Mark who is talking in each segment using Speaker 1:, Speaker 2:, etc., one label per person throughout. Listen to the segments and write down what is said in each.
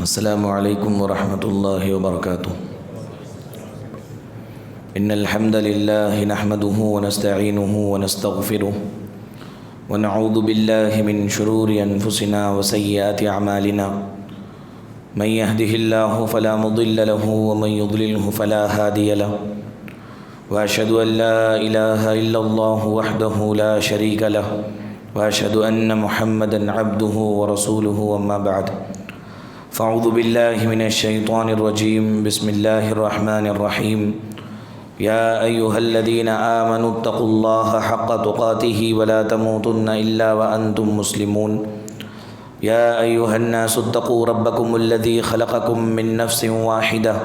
Speaker 1: السلام علیکم ورحمۃ اللہ وبرکاتہ۔ ان الحمد للہ نحمده ونستعینه ونستغفره ونعوذ باللہ من شرور انفسنا وسیئات اعمالنا من يهده الله فلا مضل له ومن يضلله فلا هادي له واشهد ان لا اله الا الله وحده لا شريك له واشهد ان محمدا عبده ورسوله اما بعد فاعوذ باللہ من الشیطان الرجیم بسم اللہ الرحمن الرحیم یا ایہا الذین آمنوا اتقوا اللہ حق تقاته ولا تموتن الا وانتم مسلمون یا ایہا الناس اتقوا ربکم الذی خلقکم من نفس واحدہ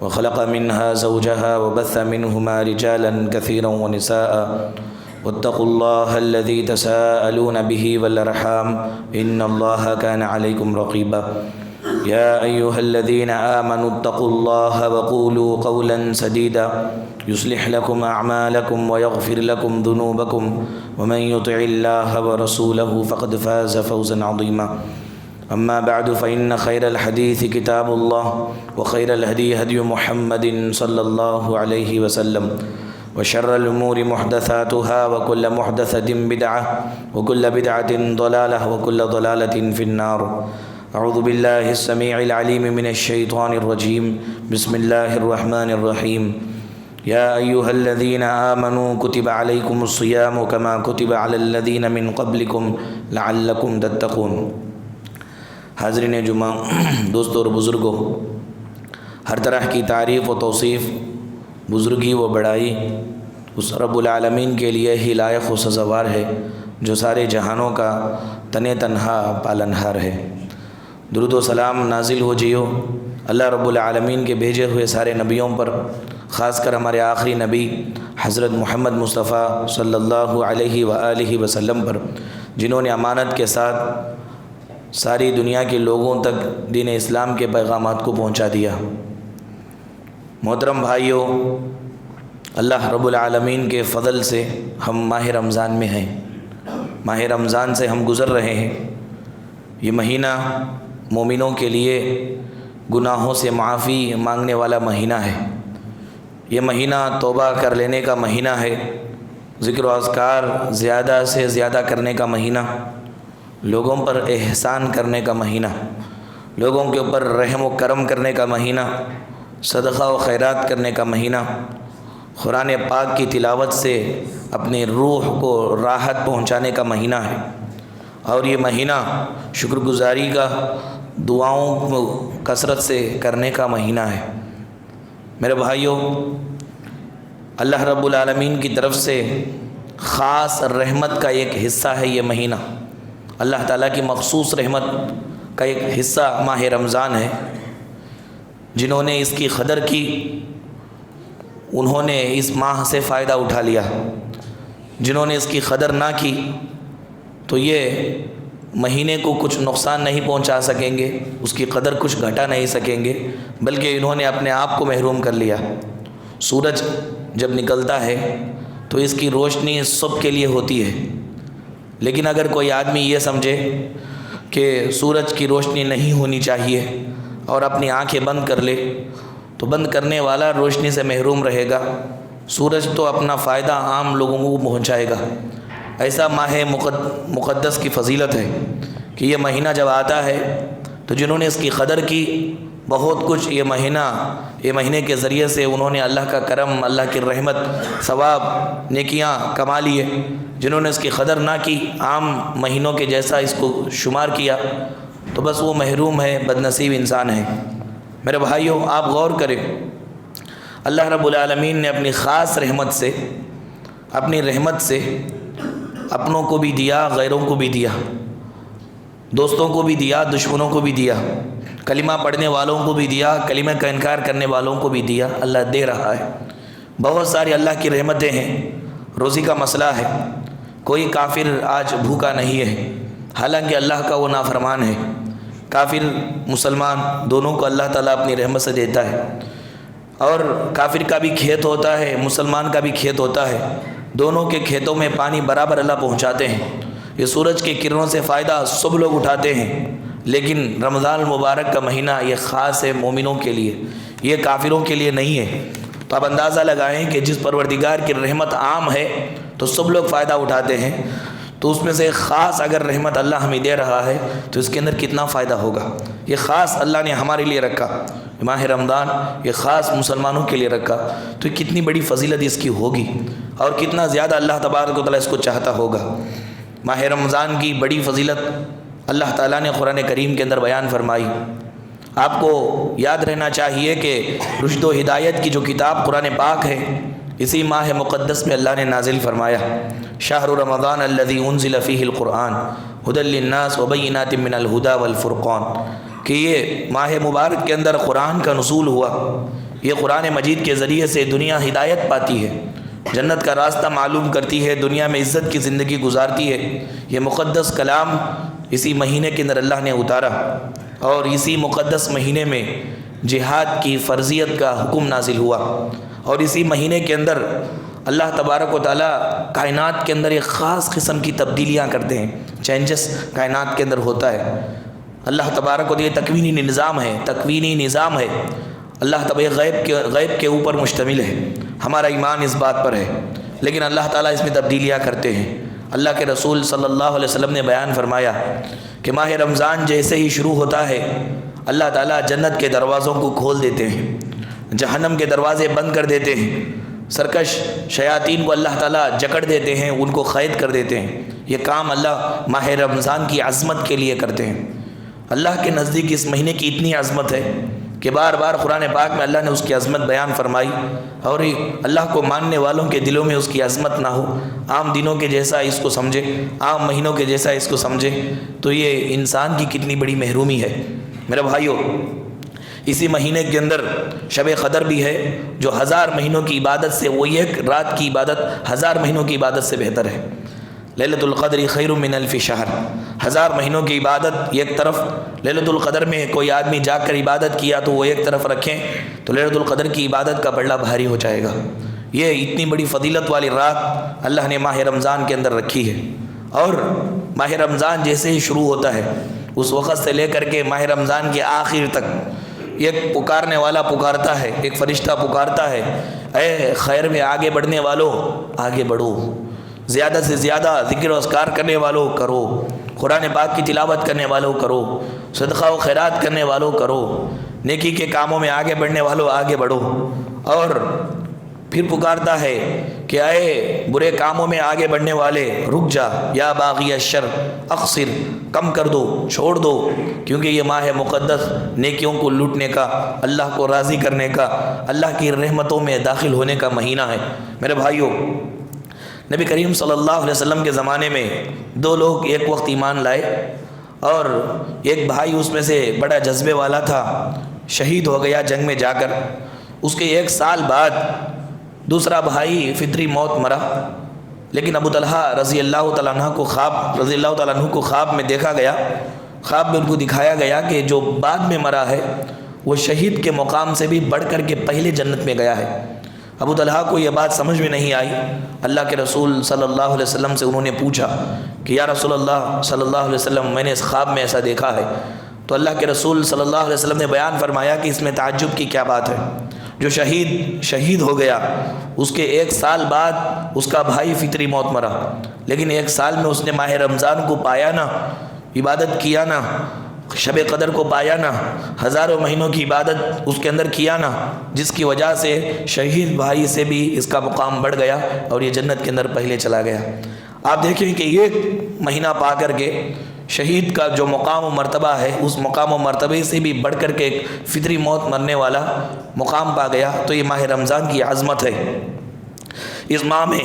Speaker 1: وخلق منها زوجها وبث منهما رجالا كثيرا ونساء واتقوا الله الذي تساءلون به والارحام ان الله كان عليكم رقيبا يا أيها الذين آمنوا اتقوا الله وقولوا قولا سديدا يصلح لكم أعمالكم ويغفر لكم ذنوبكم ومن يطع الله ورسوله فقد فاز فوزا عظيما أما بعد فإن خير الحديث كتاب الله وخير الهدي هدي محمد صلى الله عليه وسلم وشر الأمور محدثاتها وكل محدثة بدعة وكل بدعة ضلالة وكل ضلالة في النار اعوذ باللہ السمیع العلیم من الشیطان الرجیم بسم اللہ الرحمن الرحیم یا ایہا الذین آمنوا کتب علیکم الصیام کما کتب علی الذین من قبلکم لعلکم تتقون۔ حاضرین جمعہ، دوستو اور بزرگوں، ہر طرح کی تعریف و توصیف، بزرگی و بڑائی اس رب العالمین کے لیے ہی لائق و سزاوار ہے جو سارے جہانوں کا تن تنہا پالنہار ہے۔ درود و سلام نازل ہو جیو اللہ رب العالمین کے بھیجے ہوئے سارے نبیوں پر، خاص کر ہمارے آخری نبی حضرت محمد مصطفیٰ صلی اللہ علیہ وآلہ وسلم پر، جنہوں نے امانت کے ساتھ ساری دنیا کے لوگوں تک دین اسلام کے پیغامات کو پہنچا دیا۔ محترم بھائیوں، اللہ رب العالمین کے فضل سے ہم ماہ رمضان میں ہیں، ماہ رمضان سے ہم گزر رہے ہیں۔ یہ مہینہ مومنوں کے لیے گناہوں سے معافی مانگنے والا مہینہ ہے، یہ مہینہ توبہ کر لینے کا مہینہ ہے، ذکر و اذکار زیادہ سے زیادہ کرنے کا مہینہ، لوگوں پر احسان کرنے کا مہینہ، لوگوں کے اوپر رحم و کرم کرنے کا مہینہ، صدقہ و خیرات کرنے کا مہینہ، قرآن پاک کی تلاوت سے اپنی روح کو راحت پہنچانے کا مہینہ ہے، اور یہ مہینہ شکر گزاری کا، دعاؤں کو کثرت سے کرنے کا مہینہ ہے۔ میرے بھائیوں، اللہ رب العالمین کی طرف سے خاص رحمت کا ایک حصہ ہے یہ مہینہ، اللہ تعالیٰ کی مخصوص رحمت کا ایک حصہ ماہ رمضان ہے۔ جنہوں نے اس کی قدر کی انہوں نے اس ماہ سے فائدہ اٹھا لیا، جنہوں نے اس کی قدر نہ کی تو یہ مہینے کو کچھ نقصان نہیں پہنچا سکیں گے، اس کی قدر کچھ گھٹا نہیں سکیں گے، بلکہ انہوں نے اپنے آپ کو محروم کر لیا۔ سورج جب نکلتا ہے تو اس کی روشنی صبح کے لیے ہوتی ہے، لیکن اگر کوئی آدمی یہ سمجھے کہ سورج کی روشنی نہیں ہونی چاہیے اور اپنی آنکھیں بند کر لے تو بند کرنے والا روشنی سے محروم رہے گا، سورج تو اپنا فائدہ عام لوگوں کو پہنچائے گا۔ ایسا ماہ مقدس کی فضیلت ہے کہ یہ مہینہ جب آتا ہے تو جنہوں نے اس کی قدر کی بہت کچھ یہ مہینے کے ذریعے سے انہوں نے اللہ کا کرم، اللہ کی رحمت، ثواب، نیکیاں کما لیے۔ جنہوں نے اس کی قدر نہ کی، عام مہینوں کے جیسا اس کو شمار کیا، تو بس وہ محروم ہے، بدنصیب انسان ہے۔ میرے بھائیوں، آپ غور کریں، اللہ رب العالمین نے اپنی خاص رحمت سے، اپنی رحمت سے اپنوں کو بھی دیا، غیروں کو بھی دیا، دوستوں کو بھی دیا، دشمنوں کو بھی دیا، کلمہ پڑھنے والوں کو بھی دیا، کلمہ کا انکار کرنے والوں کو بھی دیا۔ اللہ دے رہا ہے، بہت ساری اللہ کی رحمتیں ہیں۔ روزی کا مسئلہ ہے، کوئی کافر آج بھوکا نہیں ہے، حالانکہ اللہ کا وہ نافرمان ہے۔ کافر مسلمان دونوں کو اللہ تعالیٰ اپنی رحمت سے دیتا ہے، اور کافر کا بھی کھیت ہوتا ہے، مسلمان کا بھی کھیت ہوتا ہے، دونوں کے کھیتوں میں پانی برابر اللہ پہنچاتے ہیں۔ یہ سورج کی کرنوں سے فائدہ سب لوگ اٹھاتے ہیں، لیکن رمضان المبارک کا مہینہ یہ خاص ہے مومنوں کے لیے، یہ کافروں کے لیے نہیں ہے۔ تو آپ اندازہ لگائیں کہ جس پروردگار کی رحمت عام ہے تو سب لوگ فائدہ اٹھاتے ہیں، تو اس میں سے خاص اگر رحمت اللہ ہمیں دے رہا ہے تو اس کے اندر کتنا فائدہ ہوگا۔ یہ خاص اللہ نے ہمارے لیے رکھا، ماہ رمضان یہ خاص مسلمانوں کے لیے رکھا، تو کتنی بڑی فضیلت اس کی ہوگی اور کتنا زیادہ اللہ تبارک و تعالیٰ اس کو چاہتا ہوگا۔ ماہ رمضان کی بڑی فضیلت اللہ تعالیٰ نے قرآن کریم کے اندر بیان فرمائی۔ آپ کو یاد رہنا چاہیے کہ رشد و ہدایت کی جو کتاب قرآن پاک ہے، اسی ماہ مقدس میں اللہ نے نازل فرمایا، شہر رمضان الذی انزل فیہ القرآن ھدی للناس وبینات من الھدی والفرقان، کہ یہ ماہ مبارک کے اندر قرآن کا نزول ہوا۔ یہ قرآن مجید کے ذریعے سے دنیا ہدایت پاتی ہے، جنت کا راستہ معلوم کرتی ہے، دنیا میں عزت کی زندگی گزارتی ہے۔ یہ مقدس کلام اسی مہینے کے اندر اللہ نے اتارا، اور اسی مقدس مہینے میں جہاد کی فرضیت کا حکم نازل ہوا، اور اسی مہینے کے اندر اللہ تبارک و تعالیٰ کائنات کے اندر ایک خاص قسم کی تبدیلیاں کرتے ہیں، چینجز کائنات کے اندر ہوتا ہے۔ اللہ تبارک و تعالیٰ یہ تکوینی نظام ہے، اللہ تبارک غیب کے اوپر مشتمل ہے، ہمارا ایمان اس بات پر ہے، لیکن اللہ تعالیٰ اس میں تبدیلیاں کرتے ہیں۔ اللہ کے رسول صلی اللہ علیہ وسلم نے بیان فرمایا کہ ماہ رمضان جیسے ہی شروع ہوتا ہے اللہ تعالیٰ جنت کے دروازوں کو کھول دیتے ہیں، جہنم کے دروازے بند کر دیتے ہیں، سرکش شیاطین کو اللہ تعالیٰ جکڑ دیتے ہیں، ان کو قید کر دیتے ہیں۔ یہ کام اللہ ماہ رمضان کی عظمت کے لیے کرتے ہیں۔ اللہ کے نزدیک اس مہینے کی اتنی عظمت ہے کہ بار بار قرآن پاک میں اللہ نے اس کی عظمت بیان فرمائی، اور اللہ کو ماننے والوں کے دلوں میں اس کی عظمت نہ ہو، عام دنوں کے جیسا اس کو سمجھے، عام مہینوں کے جیسا اس کو سمجھے، تو یہ انسان کی کتنی بڑی محرومی ہے۔ میرے بھائیوں، اسی مہینے کے اندر شب قدر بھی ہے، جو 1000 مہینوں کی عبادت سے، وہ ایک رات کی عبادت 1000 مہینوں کی عبادت سے بہتر ہے۔ لیلۃ القدر خیر من الف شہر، 1000 مہینوں کی عبادت ایک طرف، لیلۃ القدر میں کوئی آدمی جاگ کر عبادت کیا تو وہ ایک طرف رکھیں تو لیلۃ القدر کی عبادت کا پلڑا بھاری ہو جائے گا۔ یہ اتنی بڑی فضیلت والی رات اللہ نے ماہ رمضان کے اندر رکھی ہے، اور ماہ رمضان جیسے ہی شروع ہوتا ہے اس وقت سے لے کر کے ماہ رمضان کے آخر تک ایک پکارنے والا پکارتا ہے، ایک فرشتہ پکارتا ہے، اے خیر میں آگے بڑھنے والوں آگے بڑھو، زیادہ سے زیادہ ذکر و اذکار کرنے والوں کرو، قرآن پاک کی تلاوت کرنے والوں کرو، صدقہ و خیرات کرنے والوں کرو، نیکی کے کاموں میں آگے بڑھنے والوں آگے بڑھو۔ اور پھر پکارتا ہے کہ اے برے کاموں میں آگے بڑھنے والے رک جا، یا باغی الشر اقصر، کم کر دو، چھوڑ دو، کیونکہ یہ ماہ مقدس نیکیوں کو لوٹنے کا، اللہ کو راضی کرنے کا، اللہ کی رحمتوں میں داخل ہونے کا مہینہ ہے۔ میرے بھائیوں، نبی کریم صلی اللہ علیہ وسلم کے زمانے میں 2 لوگ ایک وقت ایمان لائے، اور ایک بھائی اس میں سے بڑا جذبے والا تھا، شہید ہو گیا جنگ میں جا کر۔ اس کے 1 سال بعد دوسرا بھائی فطری موت مرا، لیکن ابو طلحہ رضی اللہ تعالیٰ عنہ کو خواب میں دیکھا گیا، خواب میں ان کو دکھایا گیا کہ جو بعد میں مرا ہے وہ شہید کے مقام سے بھی بڑھ کر کے پہلے جنت میں گیا ہے۔ ابو طلحہ کو یہ بات سمجھ میں نہیں آئی، اللہ کے رسول صلی اللہ علیہ وسلم سے انہوں نے پوچھا کہ یا رسول اللہ صلی اللہ علیہ وسلم، میں نے اس خواب میں ایسا دیکھا ہے۔ تو اللہ کے رسول صلی اللہ علیہ وسلم نے بیان فرمایا کہ اس میں تعجب کی کیا بات ہے، جو شہید ہو گیا اس کے 1 سال بعد اس کا بھائی فطری موت مرا، لیکن 1 سال میں اس نے ماہ رمضان کو پایا نا، عبادت کیا نا، شب قدر کو پایا نا، 1000 مہینوں کی عبادت اس کے اندر کیا نا، جس کی وجہ سے شہید بھائی سے بھی اس کا مقام بڑھ گیا اور یہ جنت کے اندر پہلے چلا گیا۔ آپ دیکھیں کہ ایک مہینہ پا کر کے شہید کا جو مقام و مرتبہ ہے، اس مقام و مرتبے سے بھی بڑھ کر کے ایک فطری موت مرنے والا مقام پا گیا، تو یہ ماہ رمضان کی عظمت ہے۔ اس ماہ میں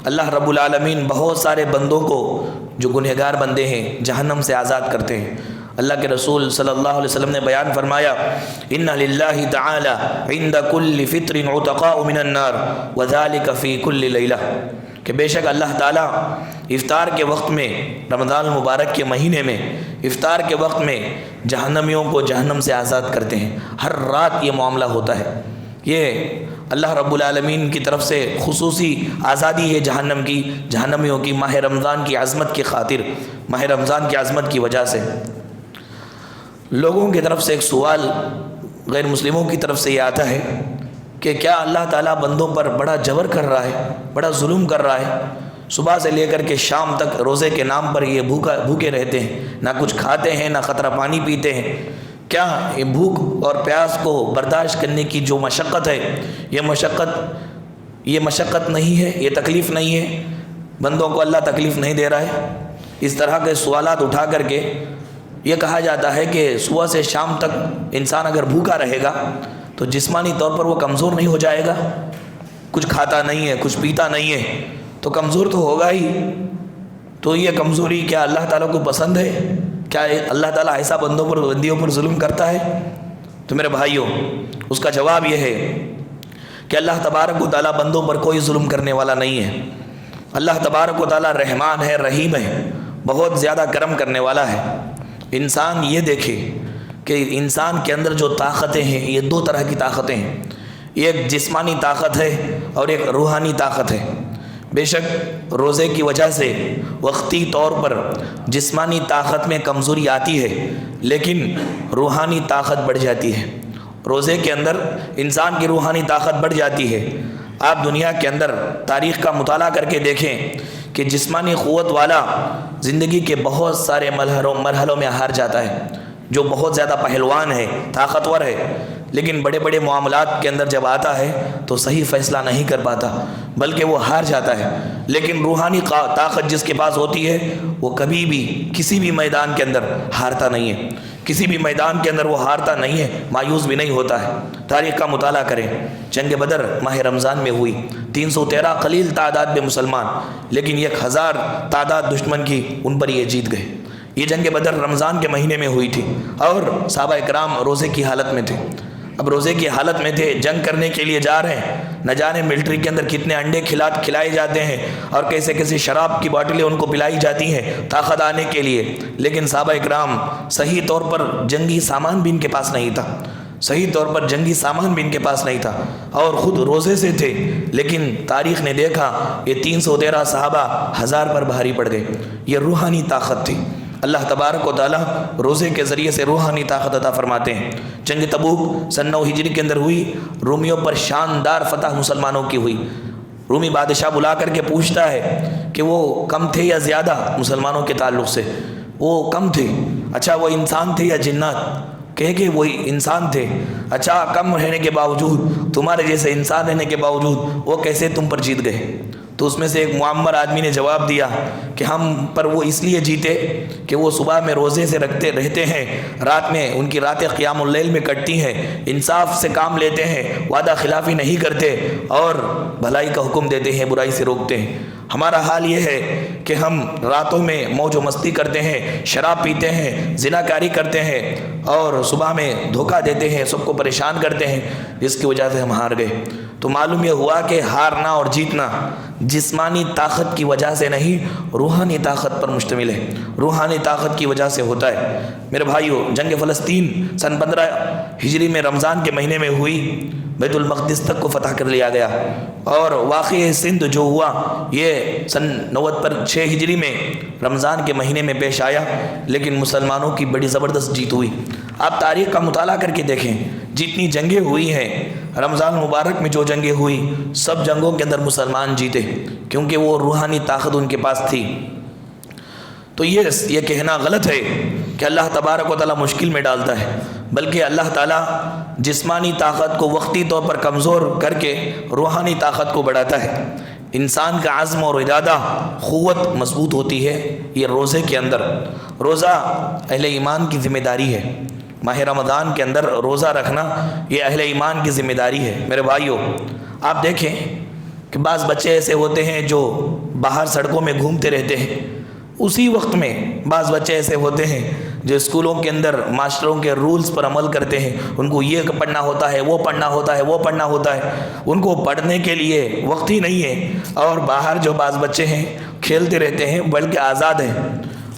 Speaker 1: اللہ رب العالمین بہت سارے بندوں کو، جو گنہگار بندے ہیں، جہنم سے آزاد کرتے ہیں۔ اللہ کے رسول صلی اللہ علیہ وسلم نے بیان فرمایا، ان للہ تعالی عند کل فطر عتقاء من النار وذلك فی کل لیلہ، کہ بے شک اللہ تعالیٰ افطار کے وقت میں، رمضان المبارک کے مہینے میں افطار کے وقت میں جہنمیوں کو جہنم سے آزاد کرتے ہیں۔ ہر رات یہ معاملہ ہوتا ہے، یہ اللہ رب العالمین کی طرف سے خصوصی آزادی ہے جہنمیوں کی ماہ رمضان کی عظمت کی خاطر، ماہ رمضان کی عظمت کی وجہ سے۔ لوگوں کی طرف سے ایک سوال غیر مسلموں کی طرف سے یہ آتا ہے کہ کیا اللہ تعالیٰ بندوں پر بڑا جبر کر رہا ہے، بڑا ظلم کر رہا ہے؟ صبح سے لے کر کے شام تک روزے کے نام پر یہ بھوکے رہتے ہیں، نہ کچھ کھاتے ہیں نہ قطرہ پانی پیتے ہیں۔ کیا یہ بھوک اور پیاس کو برداشت کرنے کی جو مشقت ہے، یہ مشقت نہیں ہے، یہ تکلیف نہیں ہے؟ بندوں کو اللہ تکلیف نہیں دے رہا ہے؟ اس طرح کے سوالات اٹھا کر کے یہ کہا جاتا ہے کہ صبح سے شام تک انسان اگر بھوکا رہے گا تو جسمانی طور پر وہ کمزور نہیں ہو جائے گا؟ کچھ کھاتا نہیں ہے، کچھ پیتا نہیں ہے تو کمزور تو ہوگا ہی۔ تو یہ کمزوری کیا اللہ تعالیٰ کو پسند ہے؟ کیا اللہ تعالیٰ ایسا بندیوں پر ظلم کرتا ہے؟ تو میرے بھائیوں، اس کا جواب یہ ہے کہ اللہ تبارک و تعالیٰ بندوں پر کوئی ظلم کرنے والا نہیں ہے۔ اللہ تبارک و تعالیٰ رحمان ہے، رحیم ہے، بہت زیادہ کرم کرنے والا ہے۔ انسان یہ دیکھے کہ انسان کے اندر جو طاقتیں ہیں، یہ دو طرح کی طاقتیں ہیں، ایک جسمانی طاقت ہے اور ایک روحانی طاقت ہے۔ بے شک روزے کی وجہ سے وقتی طور پر جسمانی طاقت میں کمزوری آتی ہے، لیکن روحانی طاقت بڑھ جاتی ہے۔ روزے کے اندر انسان کی روحانی طاقت بڑھ جاتی ہے۔ آپ دنیا کے اندر تاریخ کا مطالعہ کر کے دیکھیں کہ جسمانی قوت والا زندگی کے بہت سارے مرحلوں میں ہار جاتا ہے، جو بہت زیادہ پہلوان ہے، طاقتور ہے، لیکن بڑے بڑے معاملات کے اندر جب آتا ہے تو صحیح فیصلہ نہیں کر پاتا، بلکہ وہ ہار جاتا ہے۔ لیکن روحانی طاقت جس کے پاس ہوتی ہے وہ کبھی بھی کسی بھی میدان کے اندر ہارتا نہیں ہے، کسی بھی میدان کے اندر وہ ہارتا نہیں ہے، مایوس بھی نہیں ہوتا ہے۔ تاریخ کا مطالعہ کریں، جنگ بدر ماہ رمضان میں ہوئی، 313 قلیل تعداد میں مسلمان، لیکن 1000 تعداد دشمن کی، ان پر یہ جیت گئے۔ یہ جنگ بدر رمضان کے مہینے میں ہوئی تھی اور صحابہ اکرام روزے کی حالت میں تھے۔ اب روزے کی حالت میں تھے، جنگ کرنے کے لیے جا رہے ہیں، نہ جانے ملٹری کے اندر کتنے انڈے کھلائے جاتے ہیں اور کیسے کیسے شراب کی باٹلیں ان کو پلائی جاتی ہیں طاقت آنے کے لیے، لیکن صحابہ اکرام صحیح طور پر جنگی سامان بھی ان کے پاس نہیں تھا، صحیح طور پر جنگی سامان بھی ان کے پاس نہیں تھا، اور خود روزے سے تھے، لیکن تاریخ نے دیکھا یہ 313 صحابہ 1000 پر بھاری پڑ گئے۔ یہ روحانی طاقت تھی۔ اللہ تبارک و تعالیٰ روزے کے ذریعے سے روحانی طاقت عطا فرماتے ہیں۔ جنگ تبوک سن 9 ہجری کے اندر ہوئی، رومیوں پر شاندار فتح مسلمانوں کی ہوئی۔ رومی بادشاہ بلا کر کے پوچھتا ہے کہ وہ کم تھے یا زیادہ مسلمانوں کے تعلق سے؟ وہ کم تھے۔ اچھا وہ انسان تھے یا جنات؟ کہے کہ وہی انسان تھے۔ اچھا کم رہنے کے باوجود، تمہارے جیسے انسان رہنے کے باوجود وہ کیسے تم پر جیت گئے؟ تو اس میں سے ایک معمر آدمی نے جواب دیا کہ ہم پر وہ اس لیے جیتے کہ وہ صبح میں روزے سے رہتے ہیں، رات میں ان کی راتیں قیام اللیل میں کٹتی ہیں، انصاف سے کام لیتے ہیں، وعدہ خلافی نہیں کرتے اور بھلائی کا حکم دیتے ہیں، برائی سے روکتے ہیں۔ ہمارا حال یہ ہے کہ ہم راتوں میں موج و مستی کرتے ہیں، شراب پیتے ہیں، زنا کاری کرتے ہیں اور صبح میں دھوکہ دیتے ہیں، سب کو پریشان کرتے ہیں، جس کی وجہ سے ہم ہار گئے۔ تو معلوم یہ ہوا کہ ہارنا اور جیتنا جسمانی طاقت کی وجہ سے نہیں، روحانی طاقت پر مشتمل ہے، روحانی طاقت کی وجہ سے ہوتا ہے۔ میرے بھائیو، جنگ فلسطین سن 15 ہجری میں رمضان کے مہینے میں ہوئی، بیت المقدس تک کو فتح کر لیا گیا، اور واقعہ سندھ جو ہوا یہ سن 90 پر 6 ہجری میں رمضان کے مہینے میں پیش آیا، لیکن مسلمانوں کی بڑی زبردست جیت ہوئی۔ آپ تاریخ کا مطالعہ کر کے دیکھیں، جتنی جنگیں ہوئی ہیں رمضان مبارک میں، جو جنگیں ہوئی سب جنگوں کے اندر مسلمان جیتے، کیونکہ وہ روحانی طاقت ان کے پاس تھی۔ تو یہ کہنا غلط ہے کہ اللہ تبارک و تعالیٰ مشکل میں ڈالتا ہے، بلکہ اللہ تعالیٰ جسمانی طاقت کو وقتی طور پر کمزور کر کے روحانی طاقت کو بڑھاتا ہے۔ انسان کا عزم اور ارادہ، قوت مضبوط ہوتی ہے یہ روزے کے اندر۔ روزہ اہل ایمان کی ذمہ داری ہے۔ ماہ رمضان کے اندر روزہ رکھنا یہ اہل ایمان کی ذمہ داری ہے۔ میرے بھائیوں، آپ دیکھیں کہ بعض بچے ایسے ہوتے ہیں جو باہر سڑکوں میں گھومتے رہتے ہیں، اسی وقت میں بعض بچے ایسے ہوتے ہیں جو اسکولوں کے اندر ماسٹروں کے رولز پر عمل کرتے ہیں، ان کو یہ پڑھنا ہوتا ہے، وہ پڑھنا ہوتا ہے، وہ پڑھنا ہوتا ہے، ان کو پڑھنے کے لیے وقت ہی نہیں ہے، اور باہر جو بعض بچے ہیں کھیلتے رہتے ہیں بلکہ آزاد ہیں۔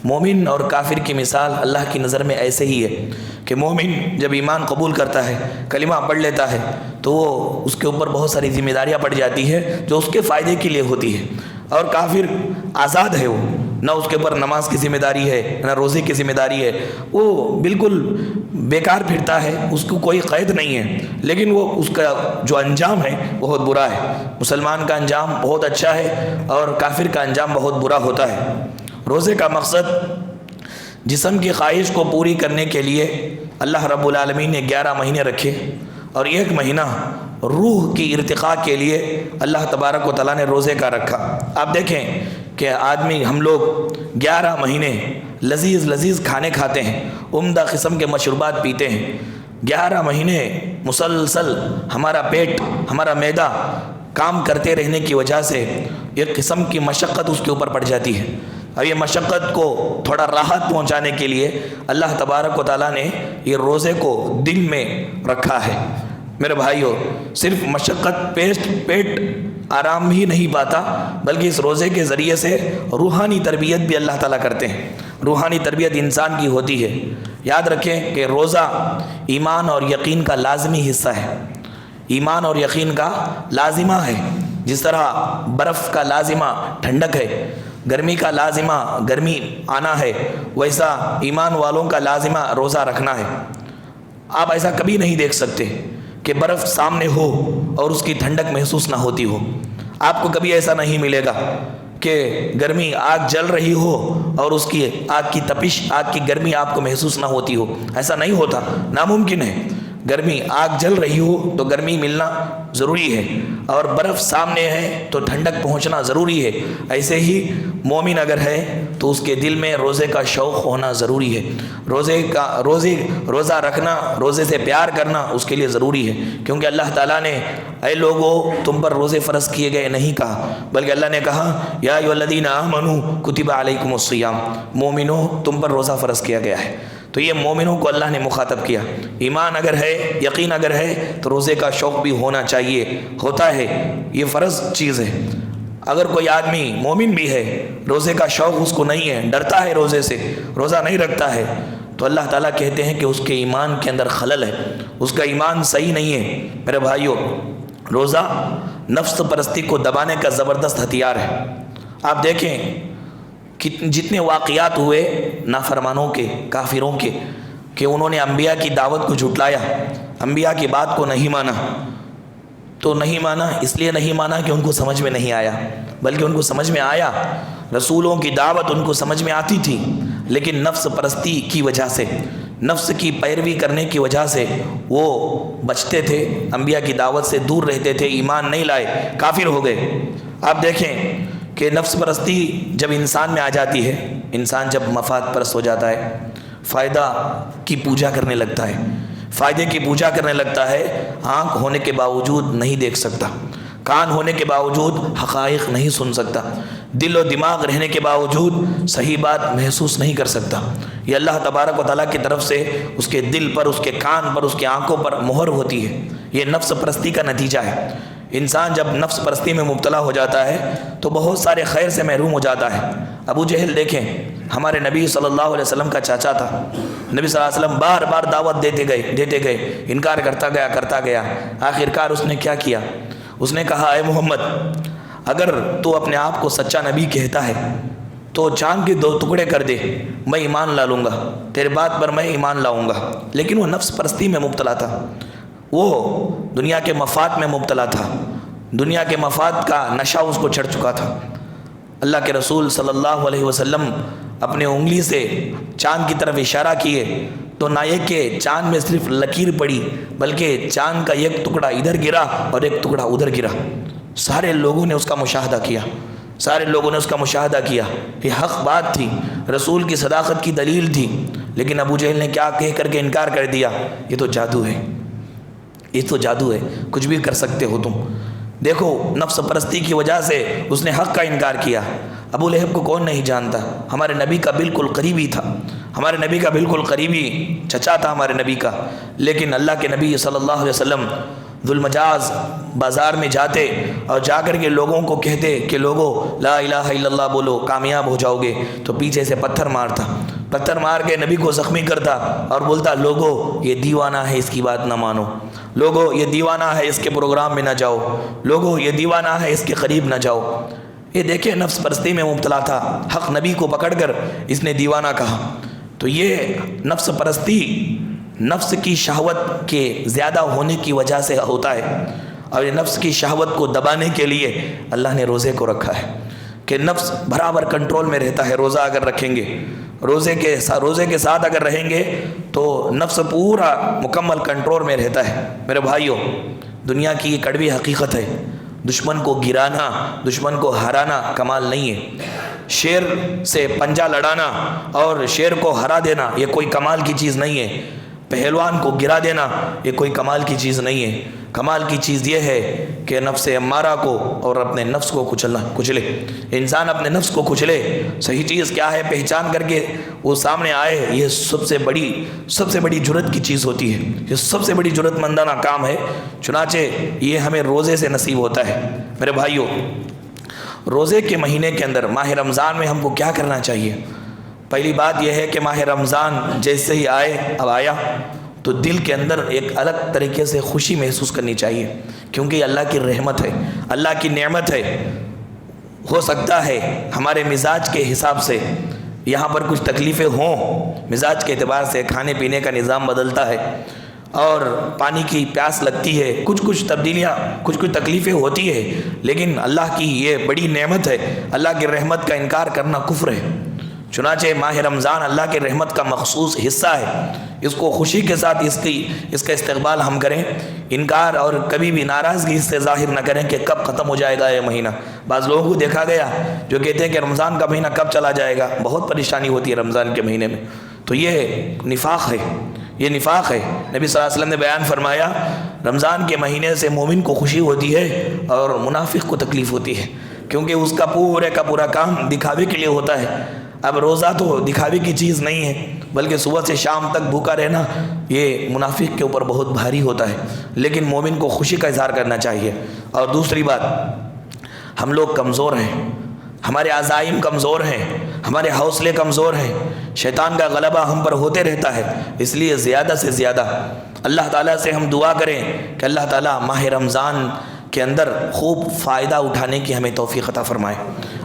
Speaker 1: مومن اور کافر کی مثال اللہ کی نظر میں ایسے ہی ہے کہ مومن جب ایمان قبول کرتا ہے، کلمہ پڑھ لیتا ہے، تو وہ اس کے اوپر بہت ساری ذمہ داریاں پڑ جاتی ہے جو اس کے فائدے کے لیے ہوتی ہے، اور کافر آزاد ہے، نہ اس کے اوپر نماز کی ذمہ داری ہے نہ روزے کی ذمہ داری ہے، وہ بالکل بیکار پھرتا ہے، اس کو کوئی قید نہیں ہے، لیکن وہ اس کا جو انجام ہے بہت برا ہے۔ مسلمان کا انجام بہت اچھا ہے اور کافر کا انجام بہت برا ہوتا ہے۔ روزے کا مقصد جسم کی خواہش کو پوری کرنے کے لیے اللہ رب العالمین نے 11 مہینے رکھے، اور 1 مہینہ روح کی ارتقاء کے لیے اللہ تبارک و تعالیٰ نے روزے کا رکھا۔ آپ دیکھیں کہ آدمی، ہم لوگ 11 مہینے لذیذ لذیذ کھانے کھاتے ہیں، عمدہ قسم کے مشروبات پیتے ہیں، 11 مہینے مسلسل ہمارا پیٹ، ہمارا معدہ کام کرتے رہنے کی وجہ سے ایک قسم کی مشقت اس کے اوپر پڑ جاتی ہے۔ اب یہ مشقت کو تھوڑا راحت پہنچانے کے لیے اللہ تبارک و تعالیٰ نے یہ روزے کو دن میں رکھا ہے۔ میرے بھائیوں، صرف مشقت پیٹ آرام ہی نہیں پاتا، بلکہ اس روزے کے ذریعے سے روحانی تربیت بھی اللہ تعالیٰ کرتے ہیں۔ روحانی تربیت انسان کی ہوتی ہے۔ یاد رکھیں کہ روزہ ایمان اور یقین کا لازمی حصہ ہے، ایمان اور یقین کا لازمہ ہے۔ جس طرح برف کا لازمہ ٹھنڈک ہے، گرمی کا لازمہ گرمی آنا ہے، ویسا ایمان والوں کا لازمہ روزہ رکھنا ہے۔ آپ ایسا کبھی نہیں دیکھ سکتے کہ برف سامنے ہو اور اس کی ٹھنڈک محسوس نہ ہوتی ہو۔ آپ کو کبھی ایسا نہیں ملے گا کہ گرمی آگ جل رہی ہو اور اس کی آگ کی تپش، آگ کی گرمی آپ کو محسوس نہ ہوتی ہو۔ ایسا نہیں ہوتا، ناممکن ہے۔ گرمی آگ جل رہی ہو تو گرمی ملنا ضروری ہے، اور برف سامنے ہے تو ٹھنڈک پہنچنا ضروری ہے۔ ایسے ہی مومن اگر ہے تو اس کے دل میں روزے کا شوق ہونا ضروری ہے۔ روزہ رکھنا، روزے سے پیار کرنا اس کے لیے ضروری ہے، کیونکہ اللہ تعالیٰ نے اے لوگو تم پر روزے فرض کیے گئے نہیں کہا، بلکہ اللہ نے کہا یا ایھا الذین آمنوا کتب علیکم الصیام، مومنو تم پر روزہ فرض کیا گیا ہے۔ تو یہ مومنوں کو اللہ نے مخاطب کیا۔ ایمان اگر ہے، یقین اگر ہے تو روزے کا شوق بھی ہونا چاہیے، ہوتا ہے، یہ فرض چیز ہے۔ اگر کوئی آدمی مومن بھی ہے، روزے کا شوق اس کو نہیں ہے، ڈرتا ہے روزے سے، روزہ نہیں رکھتا ہے، تو اللہ تعالیٰ کہتے ہیں کہ اس کے ایمان کے اندر خلل ہے، اس کا ایمان صحیح نہیں ہے۔ میرے بھائیوں، روزہ نفس پرستی کو دبانے کا زبردست ہتھیار ہے۔ آپ دیکھیں جتنے واقعات ہوئے نافرمانوں کے، کافروں کے، کہ انہوں نے انبیاء کی دعوت کو جھٹلایا، انبیاء کی بات کو نہیں مانا، تو نہیں مانا اس لیے نہیں مانا کہ ان کو سمجھ میں نہیں آیا، بلکہ ان کو سمجھ میں آیا، رسولوں کی دعوت ان کو سمجھ میں آتی تھی، لیکن نفس پرستی کی وجہ سے، نفس کی پیروی کرنے کی وجہ سے وہ بچتے تھے، انبیاء کی دعوت سے دور رہتے تھے، ایمان نہیں لائے، کافر ہو گئے۔ آپ دیکھیں کہ نفس پرستی جب انسان میں آ جاتی ہے، انسان جب مفاد پرست ہو جاتا ہے، فائدہ کی پوجا کرنے لگتا ہے، فائدے کی پوجا کرنے لگتا ہے، آنکھ ہونے کے باوجود نہیں دیکھ سکتا، کان ہونے کے باوجود حقائق نہیں سن سکتا، دل و دماغ رہنے کے باوجود صحیح بات محسوس نہیں کر سکتا۔ یہ اللہ تبارک و تعالیٰ کی طرف سے اس کے دل پر، اس کے کان پر، اس کی آنکھوں پر مہر ہوتی ہے۔ یہ نفس پرستی کا نتیجہ ہے۔ انسان جب نفس پرستی میں مبتلا ہو جاتا ہے تو بہت سارے خیر سے محروم ہو جاتا ہے۔ ابو جہل دیکھیں، ہمارے نبی صلی اللہ علیہ وسلم کا چاچا تھا، نبی صلی اللہ علیہ وسلم بار بار دعوت دیتے گئے، انکار کرتا گیا، آخرکار اس نے کیا کیا؟ اس نے کہا اے محمد، اگر تو اپنے آپ کو سچا نبی کہتا ہے تو چاند کے 2 ٹکڑے کر دے، میں ایمان لا لوں گا، تیرے بات پر میں ایمان لاؤں گا۔ لیکن وہ نفس پرستی میں مبتلا تھا، وہ دنیا کے مفاد میں مبتلا تھا، دنیا کے مفاد کا نشہ اس کو چڑھ چکا تھا۔ اللہ کے رسول صلی اللہ علیہ وسلم اپنے انگلی سے چاند کی طرف اشارہ کیے تو نہ یہ کہ چاند میں صرف لکیر پڑی، بلکہ چاند کا ایک ٹکڑا ادھر گرا اور ایک ٹکڑا ادھر گرا۔ سارے لوگوں نے اس کا مشاہدہ کیا، سارے لوگوں نے اس کا مشاہدہ کیا، یہ حق بات تھی، رسول کی صداقت کی دلیل تھی، لیکن ابو جہل نے کیا کہہ کر کے انکار کر دیا؟ یہ تو جادو ہے، یہ تو جادو ہے، کچھ بھی کر سکتے ہو تم۔ دیکھو نفس پرستی کی وجہ سے اس نے حق کا انکار کیا۔ ابو لہب کو کون نہیں جانتا؟ ہمارے نبی کا بالکل قریبی تھا، ہمارے نبی کا بالکل قریبی چچا تھا ہمارے نبی کا، لیکن اللہ کے نبی صلی اللہ علیہ وسلم ذوالمجاز بازار میں جاتے اور جا کر کے لوگوں کو کہتے کہ لوگوں لا الہ الا اللہ بولو کامیاب ہو جاؤ گے، تو پیچھے سے پتھر مار کے نبی کو زخمی کرتا اور بولتا لوگوں یہ دیوانہ ہے، اس کی بات نہ مانو، لوگوں یہ دیوانہ ہے، اس کے پروگرام میں نہ جاؤ، لوگوں یہ دیوانہ ہے، اس کے قریب نہ جاؤ۔ یہ دیکھیں نفس پرستی میں مبتلا تھا، حق نبی کو پکڑ کر اس نے دیوانہ کہا۔ تو یہ نفس پرستی نفس کی شہوت کے زیادہ ہونے کی وجہ سے ہوتا ہے، اور یہ نفس کی شہوت کو دبانے کے لیے اللہ نے روزے کو رکھا ہے کہ نفس برابر کنٹرول میں رہتا ہے۔ روزہ اگر رکھیں گے، روزے کے ساتھ اگر رہیں گے تو نفس پورا مکمل کنٹرول میں رہتا ہے۔ میرے بھائیوں، دنیا کی یہ کڑوی حقیقت ہے، دشمن کو گرانا، دشمن کو ہرانا کمال نہیں ہے۔ شیر سے پنجہ لڑانا اور شیر کو ہرا دینا یہ کوئی کمال کی چیز نہیں ہے۔ پہلوان کو گرا دینا یہ کوئی کمال کی چیز نہیں ہے۔ کمال کی چیز یہ ہے کہ نفس امارہ کو اور اپنے نفس کو کچلے، انسان اپنے نفس کو کچلے۔ صحیح چیز کیا ہے پہچان کر کے وہ سامنے آئے، یہ سب سے بڑی جرأت کی چیز ہوتی ہے، یہ سب سے بڑی جرأت مندانہ کام ہے۔ چنانچہ یہ ہمیں روزے سے نصیب ہوتا ہے۔ میرے بھائیوں، روزے کے مہینے کے اندر ماہ رمضان میں ہم کو کیا کرنا چاہیے؟ پہلی بات یہ ہے کہ ماہ رمضان جیسے ہی آیا تو دل کے اندر ایک الگ طریقے سے خوشی محسوس کرنی چاہیے، کیونکہ یہ اللہ کی رحمت ہے، اللہ کی نعمت ہے۔ ہو سکتا ہے ہمارے مزاج کے حساب سے یہاں پر کچھ تکلیفیں ہوں، مزاج کے اعتبار سے کھانے پینے کا نظام بدلتا ہے اور پانی کی پیاس لگتی ہے، کچھ تبدیلیاں، کچھ تکلیفیں ہوتی ہے، لیکن اللہ کی یہ بڑی نعمت ہے۔ اللہ کی رحمت کا انکار کرنا کفر ہے۔ چنانچہ ماہ رمضان اللہ کی رحمت کا مخصوص حصہ ہے، اس کو خوشی کے ساتھ اس کا استقبال ہم کریں، انکار اور کبھی بھی ناراضگی اس سے ظاہر نہ کریں کہ کب ختم ہو جائے گا یہ مہینہ۔ بعض لوگوں کو دیکھا گیا جو کہتے ہیں کہ رمضان کا مہینہ کب چلا جائے گا، بہت پریشانی ہوتی ہے رمضان کے مہینے میں، تو یہ نفاق ہے، یہ نفاق ہے۔ نبی صلی اللہ علیہ وسلم نے بیان فرمایا رمضان کے مہینے سے مومن کو خوشی ہوتی ہے اور منافق کو تکلیف ہوتی ہے، کیونکہ اس کا پورا کام دکھاوے کے لیے ہوتا ہے۔ اب روزہ تو دکھاوے کی چیز نہیں ہے، بلکہ صبح سے شام تک بھوکا رہنا یہ منافق کے اوپر بہت بھاری ہوتا ہے، لیکن مومن کو خوشی کا اظہار کرنا چاہیے۔ اور دوسری بات، ہم لوگ کمزور ہیں، ہمارے عزائم کمزور ہیں، ہمارے حوصلے کمزور ہیں، شیطان کا غلبہ ہم پر ہوتے رہتا ہے، اس لیے زیادہ سے زیادہ اللہ تعالیٰ سے ہم دعا کریں کہ اللہ تعالیٰ ماہ رمضان کے اندر خوب فائدہ اٹھانے کی ہمیں توفیق عطا فرمائے۔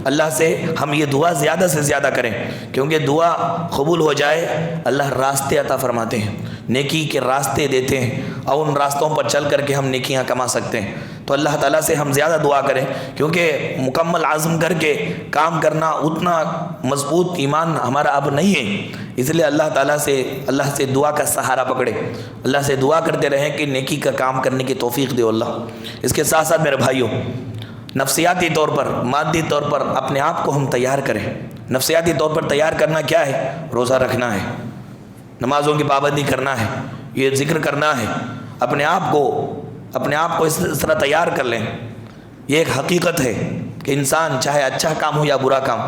Speaker 1: اللہ سے ہم یہ دعا زیادہ سے زیادہ کریں، کیونکہ دعا قبول ہو جائے اللہ راستے عطا فرماتے ہیں، نیکی کے راستے دیتے ہیں، اور ان راستوں پر چل کر کے ہم نیکیاں کما سکتے ہیں۔ تو اللہ تعالیٰ سے ہم زیادہ دعا کریں، کیونکہ مکمل عزم کر کے کام کرنا اتنا مضبوط ایمان ہمارا اب نہیں ہے، اس لیے اللہ سے دعا کا سہارا پکڑے، اللہ سے دعا کرتے رہیں کہ نیکی کا کام کرنے کی توفیق دے اللہ۔ اس کے ساتھ ساتھ میرے بھائیوں، نفسیاتی طور پر، مادی طور پر اپنے آپ کو ہم تیار کریں۔ نفسیاتی طور پر تیار کرنا کیا ہے؟ روزہ رکھنا ہے، نمازوں کی پابندی کرنا ہے، یہ ذکر کرنا ہے، اپنے آپ کو اس طرح تیار کر لیں۔ یہ ایک حقیقت ہے کہ انسان چاہے اچھا کام ہو یا برا کام،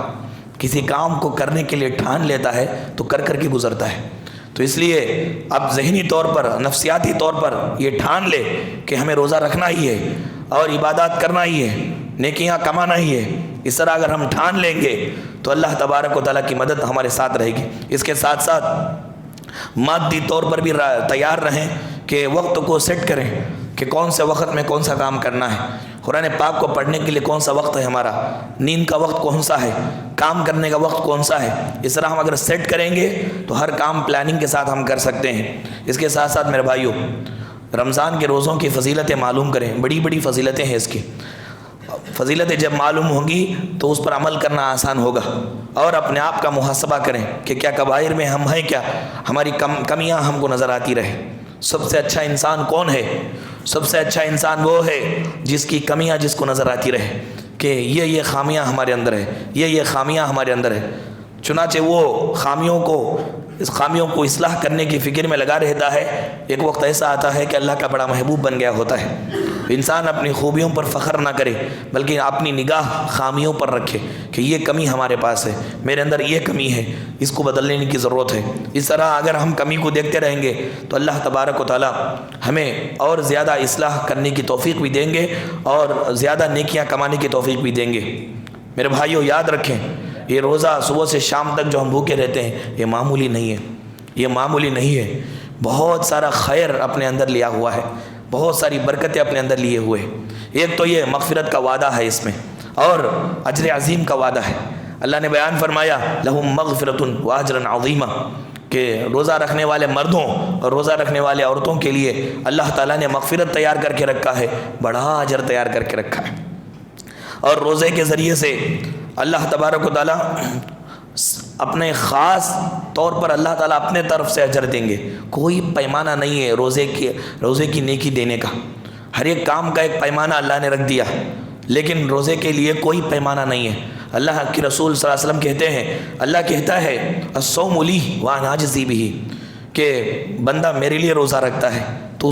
Speaker 1: کسی کام کو کرنے کے لیے ٹھان لیتا ہے تو کر کے گزرتا ہے۔ تو اس لیے اب ذہنی طور پر، نفسیاتی طور پر یہ ٹھان لے کہ ہمیں روزہ رکھنا ہی ہے اور عبادات کرنا ہی ہے، نیکیاں کمانا ہی ہے۔ اس طرح اگر ہم ٹھان لیں گے تو اللہ تبارک و تعالیٰ کی مدد ہمارے ساتھ رہے گی۔ اس کے ساتھ ساتھ مادی طور پر بھی تیار رہیں کہ وقت کو سیٹ کریں کہ کون سے وقت میں کون سا کام کرنا ہے، قرآن پاک کو پڑھنے کے لیے کون سا وقت ہے ہمارا، نیند کا وقت کون سا ہے، کام کرنے کا وقت کون سا ہے۔ اس طرح ہم اگر سیٹ کریں گے تو ہر کام پلاننگ کے ساتھ ہم کر سکتے ہیں۔ اس کے ساتھ ساتھ میرے بھائیوں، رمضان کے روزوں کی فضیلتیں معلوم کریں، بڑی فضیلتیں ہیں اس کی۔ فضیلتیں جب معلوم ہوں گی تو اس پر عمل کرنا آسان ہوگا، اور اپنے آپ کا محاسبہ کریں کہ کیا کبائر میں ہم ہیں، کیا ہماری کمیاں ہم کو نظر آتی رہے۔ سب سے اچھا انسان کون ہے؟ سب سے اچھا انسان وہ ہے جس کی کمیاں جس کو نظر آتی رہے کہ یہ خامیاں ہمارے اندر ہے، یہ خامیاں ہمارے اندر ہے۔ چنانچہ وہ خامیوں کو اصلاح کرنے کی فکر میں لگا رہتا ہے۔ ایک وقت ایسا آتا ہے کہ اللہ کا بڑا محبوب بن گیا ہوتا ہے۔ انسان اپنی خوبیوں پر فخر نہ کرے، بلکہ اپنی نگاہ خامیوں پر رکھے کہ یہ کمی ہمارے پاس ہے، میرے اندر یہ کمی ہے، اس کو بدلنے کی ضرورت ہے۔ اس طرح اگر ہم کمی کو دیکھتے رہیں گے تو اللہ تبارک و تعالیٰ ہمیں اور زیادہ اصلاح کرنے کی توفیق بھی دیں گے اور زیادہ نیکیاں کمانے کی توفیق بھی دیں گے۔ میرے بھائیوں، یاد رکھیں، یہ روزہ صبح سے شام تک جو ہم بھوکے رہتے ہیں یہ معمولی نہیں ہے، یہ معمولی نہیں ہے۔ بہت سارا خیر اپنے اندر لیا ہوا ہے، بہت ساری برکتیں اپنے اندر لیے ہوئے ہیں۔ ایک تو یہ مغفرت کا وعدہ ہے اس میں، اور اجر عظیم کا وعدہ ہے۔ اللہ نے بیان فرمایا لہم مغفرۃ واجر عظیمہ، کہ روزہ رکھنے والے مردوں اور روزہ رکھنے والے عورتوں کے لیے اللہ تعالیٰ نے مغفرت تیار کر کے رکھا ہے، بڑا اجر تیار کر کے رکھا ہے۔ اور روزے کے ذریعے سے اللہ تبارک و تعالیٰ اپنے خاص طور پر اللہ تعالیٰ اپنے طرف سے اجر دیں گے۔ کوئی پیمانہ نہیں ہے روزے کی نیکی دینے کا، ہر ایک کام کا ایک پیمانہ اللہ نے رکھ دیا، لیکن روزے کے لیے کوئی پیمانہ نہیں ہے۔ اللہ کے رسول صلی اللہ علیہ وسلم کہتے ہیں، اللہ کہتا ہے الصوم لی وانا اجزی بہ، کہ بندہ میرے لیے روزہ رکھتا ہے تو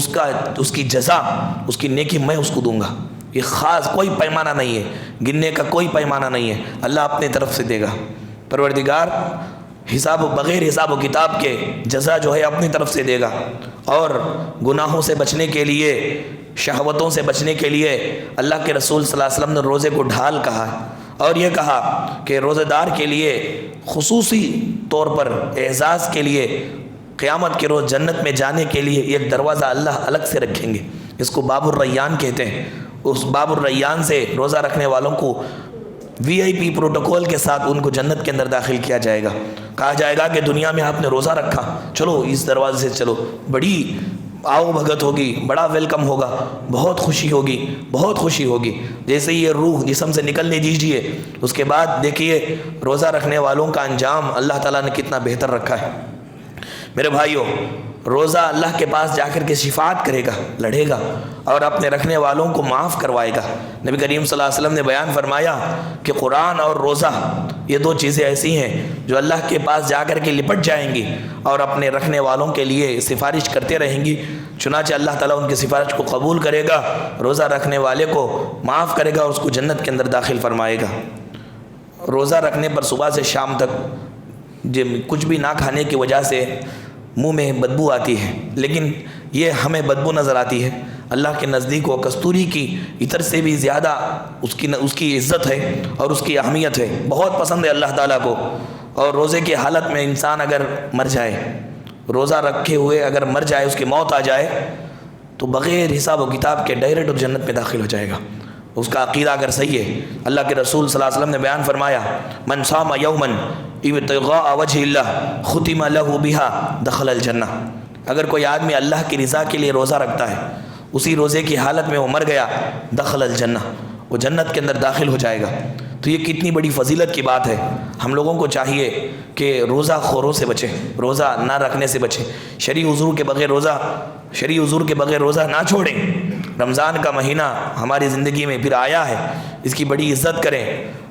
Speaker 1: اس کی جزا، اس کی نیکی میں اس کو دوں گا۔ یہ خاص کوئی پیمانہ نہیں ہے، گننے کا کوئی پیمانہ نہیں ہے، اللہ اپنے طرف سے دے گا۔ پروردگار بغیر حساب و کتاب کے جزا جو ہے اپنی طرف سے دے گا۔ اور گناہوں سے بچنے کے لیے، شہوتوں سے بچنے کے لیے اللہ کے رسول صلی اللہ علیہ وسلم نے روزے کو ڈھال کہا، اور یہ کہا کہ روزہ دار کے لیے خصوصی طور پر اعزاز کے لیے قیامت کے روز جنت میں جانے کے لیے ایک دروازہ اللہ الگ سے رکھیں گے، اس کو باب الریان کہتے ہیں۔ اس باب الریان سے روزہ رکھنے والوں کو VIP پروٹوکول کے ساتھ ان کو جنت کے اندر داخل کیا جائے گا۔ کہا جائے گا کہ دنیا میں آپ نے روزہ رکھا، چلو اس دروازے سے چلو، بڑی آؤ بھگت ہوگی، بڑا ویلکم ہوگا، بہت خوشی ہوگی، بہت خوشی ہوگی۔ جیسے یہ روح جسم سے نکلنے دیجیے، اس کے بعد دیکھیے روزہ رکھنے والوں کا انجام اللہ تعالیٰ نے کتنا بہتر رکھا ہے۔ میرے بھائیوں، روزہ اللہ کے پاس جا کر کے شفاعت کرے گا، لڑے گا، اور اپنے رکھنے والوں کو معاف کروائے گا۔ نبی کریم صلی اللہ علیہ وسلم نے بیان فرمایا کہ قرآن اور روزہ یہ دو چیزیں ایسی ہیں جو اللہ کے پاس جا کر کے لپٹ جائیں گی اور اپنے رکھنے والوں کے لیے سفارش کرتے رہیں گی، چنانچہ اللہ تعالیٰ ان کی سفارش کو قبول کرے گا، روزہ رکھنے والے کو معاف کرے گا اور اس کو جنت کے اندر داخل فرمائے گا۔ روزہ رکھنے پر صبح سے شام تک کچھ بھی نہ کھانے کی وجہ سے منہ میں بدبو آتی ہے، لیکن یہ ہمیں بدبو نظر آتی ہے، اللہ کے نزدیک وہ کستوری کی عطر سے بھی زیادہ اس کی عزت ہے اور اس کی اہمیت ہے، بہت پسند ہے اللہ تعالیٰ کو۔ اور روزے کی حالت میں انسان اگر مر جائے، روزہ رکھے ہوئے اگر مر جائے، اس کی موت آ جائے، تو بغیر حساب و کتاب کے ڈائریکٹ اور جنت میں داخل ہو جائے گا۔ اس کا عقیدہ اگر صحیح ہے، اللہ کے رسول صلی اللہ علیہ وسلم نے بیان فرمایا من صام یوما ابتغاء وجہ اللہ ختم له بها دخل الجنہ۔ اگر کوئی آدمی اللہ کی رضا کے لیے روزہ رکھتا ہے، اسی روزے کی حالت میں وہ مر گیا، دخل الجنہ، وہ جنت کے اندر داخل ہو جائے گا۔ تو یہ کتنی بڑی فضیلت کی بات ہے۔ ہم لوگوں کو چاہیے کہ روزہ خوروں سے بچیں، روزہ نہ رکھنے سے بچیں، شرعی عذر کے بغیر روزہ نہ چھوڑیں۔ رمضان کا مہینہ ہماری زندگی میں پھر آیا ہے، اس کی بڑی عزت کریں،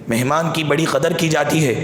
Speaker 1: مہمان کی بڑی قدر کی جاتی ہے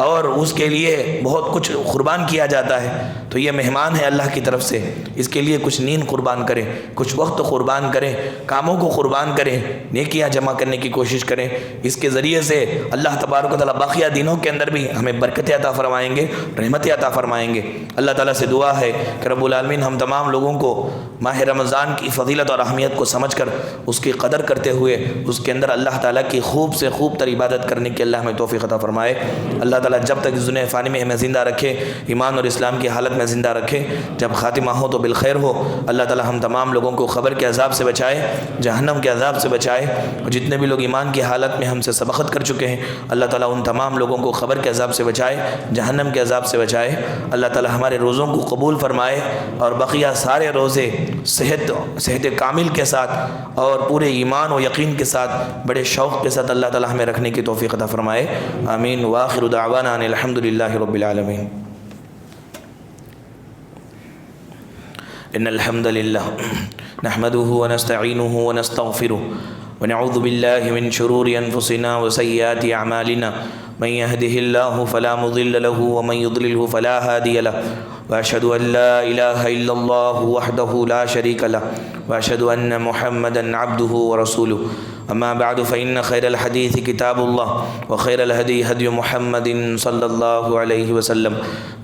Speaker 1: اور اس کے لیے بہت کچھ قربان کیا جاتا ہے۔ تو یہ مہمان ہے اللہ کی طرف سے، اس کے لیے کچھ نیند قربان کریں، کچھ وقت قربان کریں، کاموں کو قربان کریں، نیکیاں جمع کرنے کی کوشش کریں۔ اس کے ذریعے سے اللہ تبارک و تعالیٰ باقیہ دنوں کے اندر بھی ہمیں برکتیں عطا فرمائیں گے، رحمتیں عطا فرمائیں گے۔ اللہ تعالیٰ سے دعا ہے کہ رب العالمین ہم تمام لوگوں کو ماہ رمضان کی فضیلت اور اہمیت کو سمجھ کر اس کی قدر کرتے ہوئے اس کے اندر اللہ تعالیٰ کی خوب سے خوب تر عبادت کرنے کی اللہ ہمیں توفیق عطا فرمائے۔ اللہ تعالیٰ جب تک اس دنیا فانی میں ہمیں زندہ رکھے، ایمان اور اسلام کی حالت میں زندہ رکھے، جب خاتمہ ہو تو بالخیر ہو۔ اللہ تعالیٰ ہم تمام لوگوں کو قبر کے عذاب سے بچائے، جہنم کے عذاب سے بچائے، اور جتنے بھی لوگ ایمان کی حالت میں ہم سے سبقت کر چکے ہیں، اللہ تعالیٰ ان تمام لوگوں کو قبر کے عذاب سے بچائے، جہنم کے عذاب سے بچائے۔ اللہ تعالیٰ ہمارے روزوں کو قبول فرمائے اور بقیہ سارے روزے صحت کامل کے ساتھ اور پورے ایمان و یقین کے ساتھ، بڑے شوق کے ساتھ اللہ تعالیٰ ہمیں رکھنے کی توفیق عطا فرمائے۔ آمین۔ وآخر دعوانا ان الحمد للہ رب العالمین۔ ان الحمد للہ نحمده ونستعینه ونستغفره ونعوذ باللہ من شرور انفسنا وسیئات اعمالنا من يهده الله فلا مضل له ومن يضلله فلا هادي له واشهد ان لا اله الا الله وحده لا شريك له واشهد ان محمدا عبده ورسوله اما بعد فان خير الحديث كتاب الله وخير الهدي هدي محمد صلى الله عليه وسلم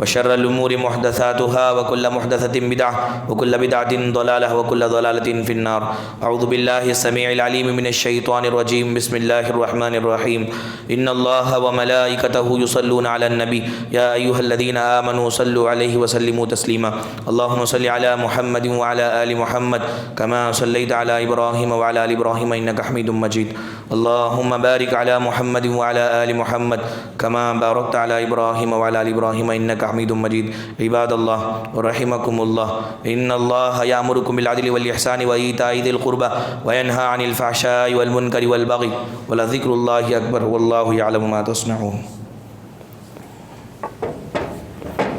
Speaker 1: وشر الامور محدثاتها وكل محدثة بدعة وكل بدعة ضلالة وكل ضلالة في النار۔ اعوذ بالله السميع العليم من الشيطان الرجيم، بسم الله الرحمن الرحيم۔ ان الله وملائكته يصلون على النبي يا ايها الذين آمنوا صلوا عليه وسلموا تسليما۔ اللهم صل على محمد وعلى آل محمد كما صليت على ابراهيم وعلى آل ابراهيم انك حميد مجيد اللهم بارك على محمد وعلى آل محمد كما باركت على إبراهيم وعلى آل إبراهيم إنك حميد مجيد عباد الله ورحمكم الله إن الله يأمركم بالعدل والإحسان وإيتاء ذي القربى وينهى عن الفحشاء والمنكر والبغي ولذكر الله أكبر والله يعلم ما تصنعون